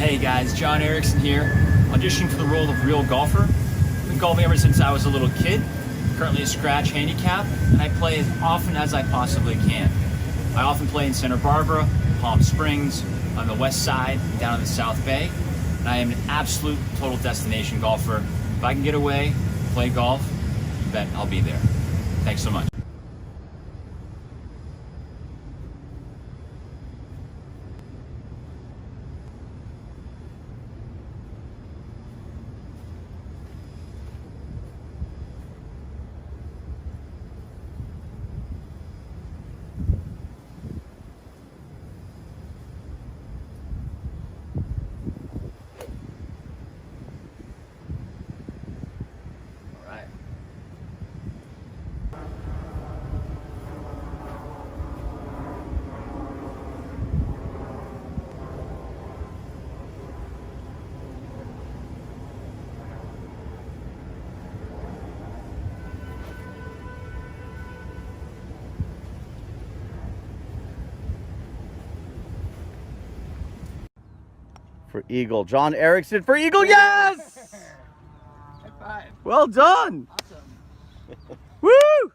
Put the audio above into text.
Hey guys, John Erickson here, auditioning for the role of real golfer. I've been golfing ever since I was a little kid, currently a scratch handicap, and I play as often as I possibly can. I often play in Santa Barbara, Palm Springs, on the west side, down in the South Bay, and I am an absolute total destination golfer. If I can get away, play golf, you bet I'll be there. Thanks so much. For Eagle. John Erickson for Eagle. Yes! High five. Well done. Awesome. Woo!